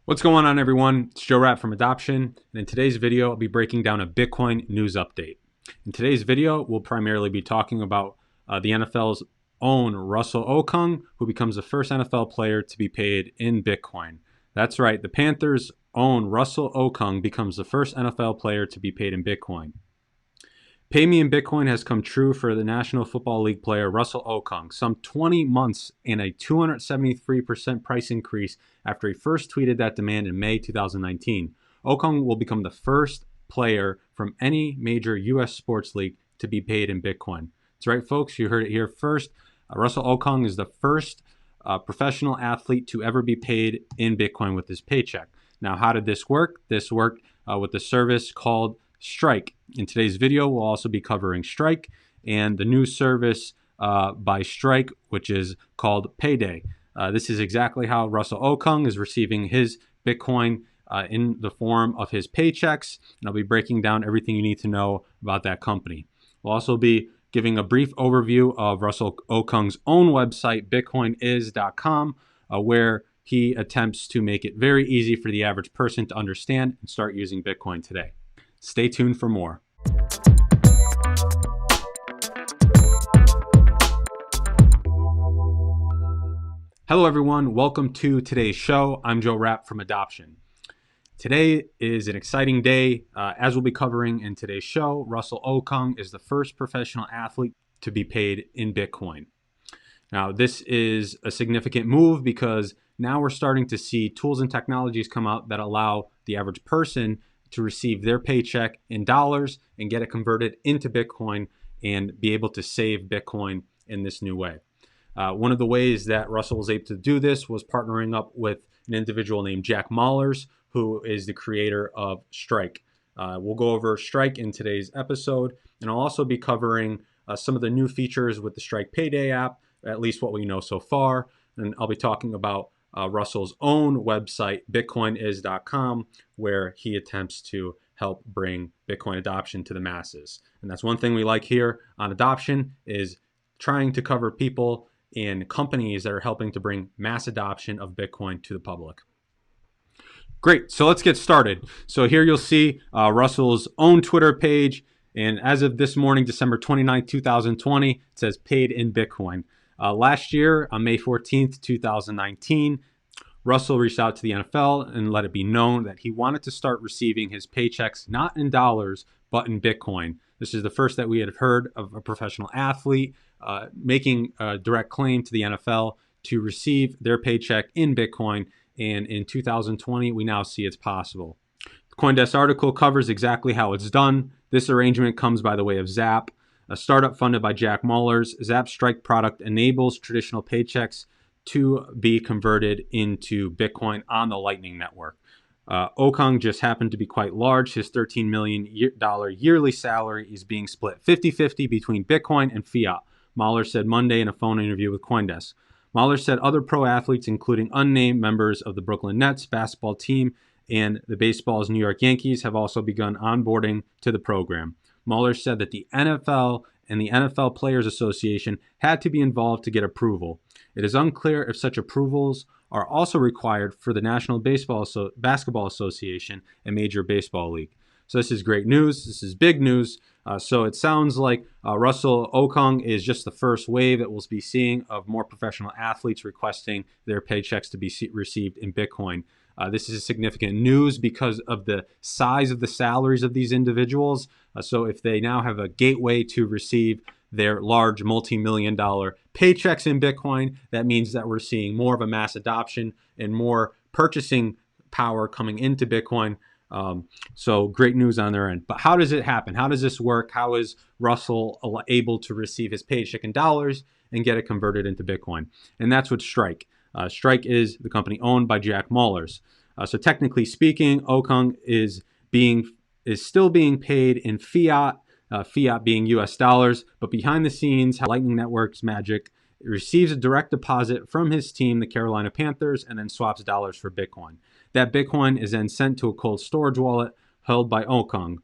What's going on, everyone? It's Joe Rapp from Adoption, and in today's video, I'll be breaking down a Bitcoin news update. In today's video, we'll primarily be talking about the NFL's own Russell Okung, who becomes the first NFL player to be paid in Bitcoin. That's right, the Panthers' own Russell Okung becomes the first NFL player to be paid in Bitcoin. Pay me in Bitcoin has come true for the National Football League player Russell Okung, some 20 months and a 273% price increase after he first tweeted that demand in May 2019. Okung will become the first player from any major U.S. sports league to be paid in Bitcoin. That's right, folks, you heard it here first. Russell Okung is the first professional athlete to ever be paid in Bitcoin with his paycheck. Now, how did this work? This worked with the service called Strike. In today's video, we'll also be covering Strike and the new service by Strike, which is called Payday. This is exactly how Russell Okung is receiving his Bitcoin in the form of his paychecks, and I'll be breaking down everything you need to know about that company. We'll also be giving a brief overview of Russell Okung's own website, bitcoinis.com, where he attempts to make it very easy for the average person to understand and start using Bitcoin today. Stay tuned for more. Hello, everyone. Welcome to today's show. I'm Joe Rapp from Adoption. Today is an exciting day. As we'll be covering in today's show, Russell Okung is the first professional athlete to be paid in Bitcoin. Now, this is a significant move because now we're starting to see tools and technologies come out that allow the average person to receive their paycheck in dollars and get it converted into Bitcoin and be able to save Bitcoin in this new way. One of the ways that Russell was able to do this was partnering up with an individual named Jack Mallers, who is the creator of Strike. We'll go over Strike in today's episode, and I'll also be covering some of the new features with the Strike Payday app, at least what we know so far, and I'll be talking about Russell's own website, bitcoinis.com, where he attempts to help bring Bitcoin adoption to the masses. And that's one thing we like here on Adoption, is trying to cover people and companies that are helping to bring mass adoption of Bitcoin to the public. Great, so let's get started. So here you'll see Russell's own Twitter page, and as of this morning, December 29, 2020, it says paid in Bitcoin. Last year, on May 14th, 2019, Russell reached out to the NFL and let it be known that he wanted to start receiving his paychecks not in dollars, but in Bitcoin. This is the first that we had heard of a professional athlete making a direct claim to the NFL to receive their paycheck in Bitcoin, and in 2020, we now see it's possible. The CoinDesk article covers exactly how it's done. This arrangement comes by the way of Zap, a startup funded by Jack Mallers. Zap's Strike product enables traditional paychecks to be converted into Bitcoin on the Lightning Network. Okung just happened to be quite large. His $13 million yearly salary is being split 50-50 between Bitcoin and fiat, Mallers said Monday in a phone interview with CoinDesk. Mallers said other pro athletes, including unnamed members of the Brooklyn Nets basketball team and the baseball's New York Yankees, have also begun onboarding to the program. Mallers said that the NFL and the NFL Players Association had to be involved to get approval. It is unclear if such approvals are also required for the National Basketball Association and Major Baseball League. So this is great news. This is big news. So it sounds like Russell Okung is just the first wave that we'll be seeing of more professional athletes requesting their paychecks to be received in Bitcoin. This is significant news because of the size of the salaries of these individuals. So if they now have a gateway to receive their large multi-million-dollar paychecks in Bitcoin, that means that we're seeing more of a mass adoption and more purchasing power coming into Bitcoin. So great news on their end. But how does it happen? How does this work? How is Russell able to receive his paycheck in dollars and get it converted into Bitcoin? And that's what Strike. Strike is the company owned by Jack Mallers. So technically speaking, Okung is still being paid in fiat, fiat being US dollars, but behind the scenes, Lightning Network's magic, receives a direct deposit from his team, the Carolina Panthers, and then swaps dollars for Bitcoin. That Bitcoin is then sent to a cold storage wallet held by Okung.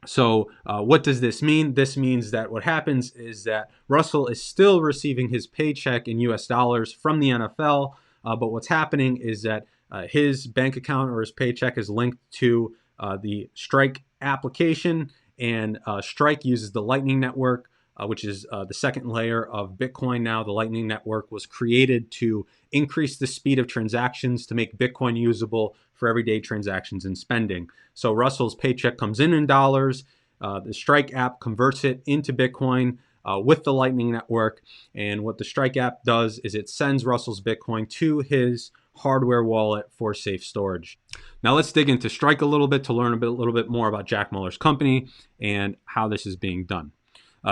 So what does this mean? This means that what happens is that Russell is still receiving his paycheck in US dollars from the NFL, but what's happening is that his bank account or his paycheck is linked to the Strike application, and Strike uses the Lightning Network, which is the second layer of Bitcoin now. The Lightning Network was created to increase the speed of transactions to make Bitcoin usable for everyday transactions and spending. So Russell's paycheck comes in dollars. The Strike app converts it into Bitcoin with the Lightning Network. And what the Strike app does is it sends Russell's Bitcoin to his hardware wallet for safe storage. Now let's dig into Strike a little bit to learn a little bit more about Jack Muller's company and how this is being done.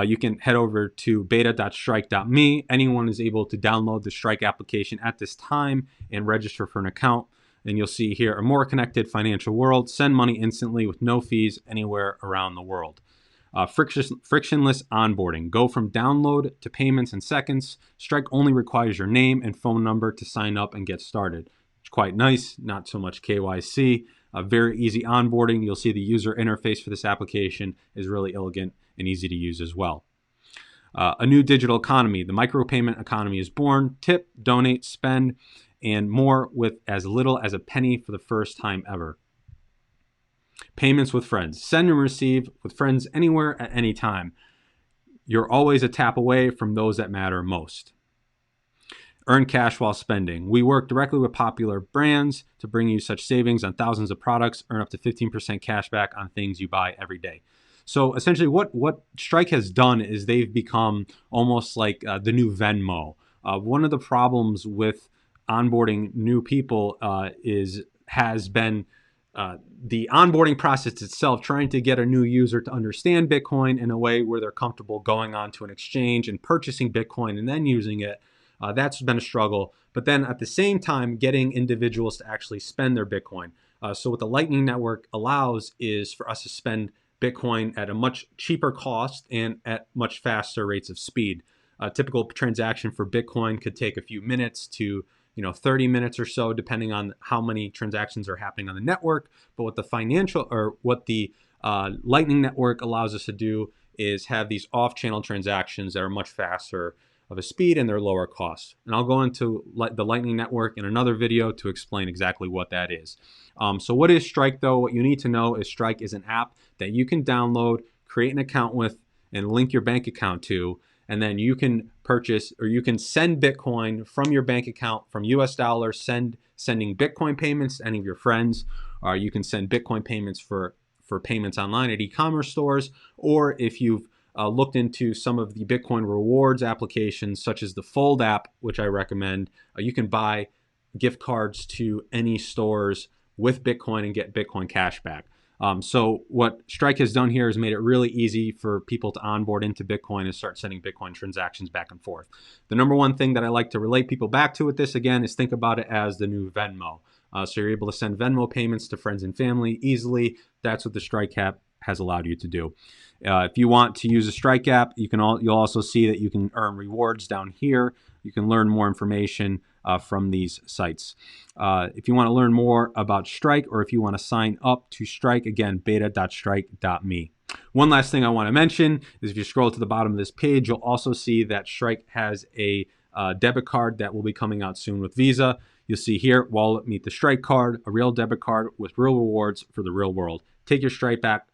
You can head over to beta.strike.me. Anyone is able to download the Strike application at this time and register for an account. And you'll see here a more connected financial world. Send money instantly with no fees anywhere around the world. Frictionless onboarding. Go from download to payments in seconds. Strike only requires your name and phone number to sign up and get started. It's quite nice, not so much KYC. Very easy onboarding. You'll see the user interface for this application is really elegant and easy to use as well. A new digital economy. The micropayment economy is born. Tip, donate, spend, and more with as little as a penny for the first time ever. Payments with friends. Send and receive with friends anywhere at any time. You're always a tap away from those that matter most. Earn cash while spending. We work directly with popular brands to bring you such savings on thousands of products. Earn up to 15% cash back on things you buy every day. So essentially what Strike has done is they've become almost like the new Venmo. One of the problems with onboarding new people has been the onboarding process itself, trying to get a new user to understand Bitcoin in a way where they're comfortable going on to an exchange and purchasing Bitcoin and then using it. That's been a struggle. But then at the same time, getting individuals to actually spend their Bitcoin. So what the Lightning Network allows is for us to spend Bitcoin at a much cheaper cost and at much faster rates of speed. A typical transaction for Bitcoin could take a few minutes to 30 minutes or so, depending on how many transactions are happening on the network. But what the Lightning Network allows us to do is have these off-channel transactions that are much faster of a speed and they're lower cost. And I'll go into the Lightning Network in another video to explain exactly what that is. So what is Strike though? What you need to know is Strike is an app that you can download, create an account with, and link your bank account to. And then you can purchase or you can send Bitcoin from your bank account from US dollars, sending Bitcoin payments to any of your friends. Or you can send Bitcoin payments for payments online at e-commerce stores. Or if you've looked into some of the Bitcoin rewards applications, such as the Fold app, which I recommend, you can buy gift cards to any stores with Bitcoin and get Bitcoin cash back. So what Strike has done here is made it really easy for people to onboard into Bitcoin and start sending Bitcoin transactions back and forth. The number one thing that I like to relate people back to with this, again, is think about it as the new Venmo. So you're able to send Venmo payments to friends and family easily. That's what the Strike app has allowed you to do. If you want to use a Strike app, you'll also see that you can earn rewards down here. You can learn more information from these sites. If you want to learn more about Strike or if you want to sign up to Strike, again, beta.strike.me. One last thing I want to mention is if you scroll to the bottom of this page, you'll also see that Strike has a debit card that will be coming out soon with Visa. You'll see here, Wallet Meet the Strike card, a real debit card with real rewards for the real world. Take your Strike back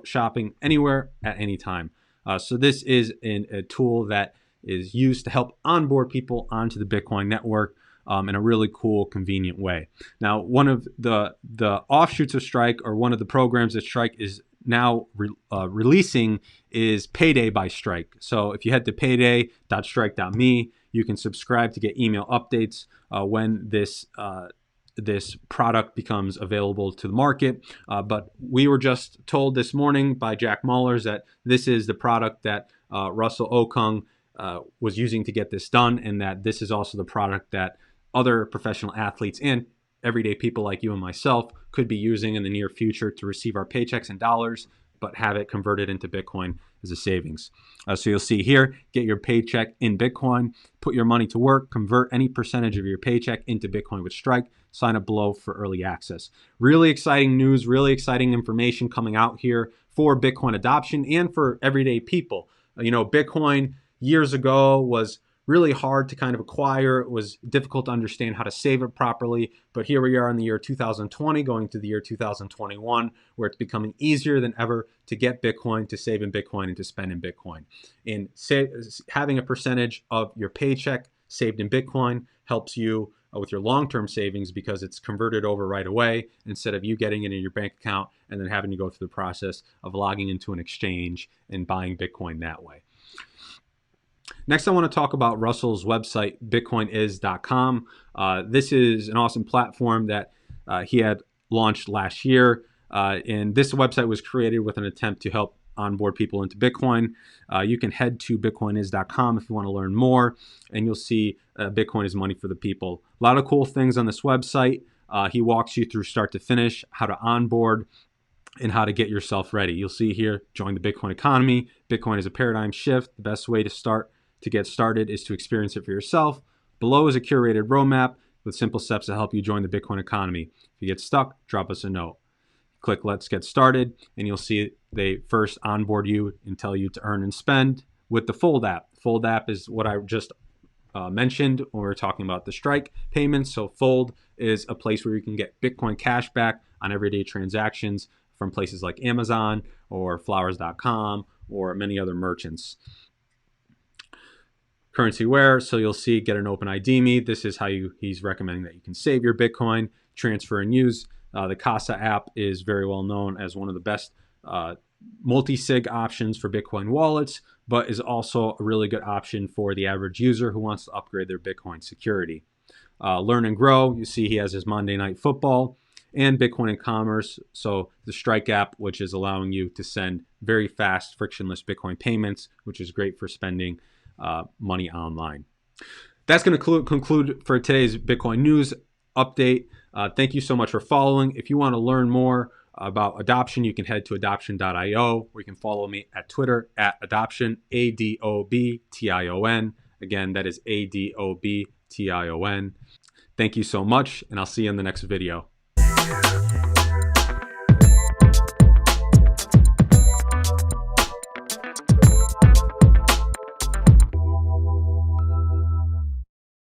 shopping anywhere at any time. So this is a tool that is used to help onboard people onto the Bitcoin network in a really cool, convenient way. Now, one of the offshoots of Strike, or one of the programs that Strike is now releasing, is Payday by Strike. So if you head to payday.strike.me, you can subscribe to get email updates when this product becomes available to the market. But we were just told this morning by Jack Mullers that this is the product that Russell Okung was using to get this done, and that this is also the product that other professional athletes and everyday people like you and myself could be using in the near future to receive our paychecks in dollars, but have it converted into Bitcoin as a savings. So you'll see here, get your paycheck in Bitcoin, put your money to work, convert any percentage of your paycheck into Bitcoin with Strike, sign up below for early access. Really exciting news, really exciting information coming out here for Bitcoin adoption and for everyday people. Bitcoin years ago was really hard to kind of acquire. It was difficult to understand how to save it properly. But here we are in the year 2020, going to the year 2021, where it's becoming easier than ever to get Bitcoin, to save in Bitcoin, and to spend in Bitcoin. And having a percentage of your paycheck saved in Bitcoin helps you with your long-term savings, because it's converted over right away, instead of you getting it in your bank account and then having to go through the process of logging into an exchange and buying Bitcoin that way. Next, I want to talk about Russell's website, bitcoinis.com. This is an awesome platform that he had launched last year. And this website was created with an attempt to help onboard people into Bitcoin. You can head to bitcoinis.com if you want to learn more, and you'll see Bitcoin is money for the people. A lot of cool things on this website. He walks you through start to finish, how to onboard, and how to get yourself ready. You'll see here, join the Bitcoin economy. Bitcoin is a paradigm shift. The best way to get started is to experience it for yourself. Below is a curated roadmap with simple steps to help you join the Bitcoin economy. If you get stuck, drop us a note. Click Let's Get Started, and you'll see they first onboard you and tell you to earn and spend with the Fold app. Fold app is what I just mentioned when we were talking about the Strike payments. So Fold is a place where you can get Bitcoin cash back on everyday transactions from places like Amazon or flowers.com or many other merchants. Currencyware, so you'll see get an open ID me. This is how he's recommending that you can save your Bitcoin, transfer and use. The Casa app is very well known as one of the best multi-sig options for Bitcoin wallets, but is also a really good option for the average user who wants to upgrade their Bitcoin security. Learn and Grow, you see he has his Monday Night Football and Bitcoin and Commerce. So the Strike app, which is allowing you to send very fast, frictionless Bitcoin payments, which is great for spending money online. That's going to conclude for today's Bitcoin news update. Thank you so much for following. If you want to learn more about adoption, you can head to adoption.io, or you can follow me at Twitter at adoption, ADOBTION. Again, that is ADOBTION. Thank you so much, and I'll see you in the next video.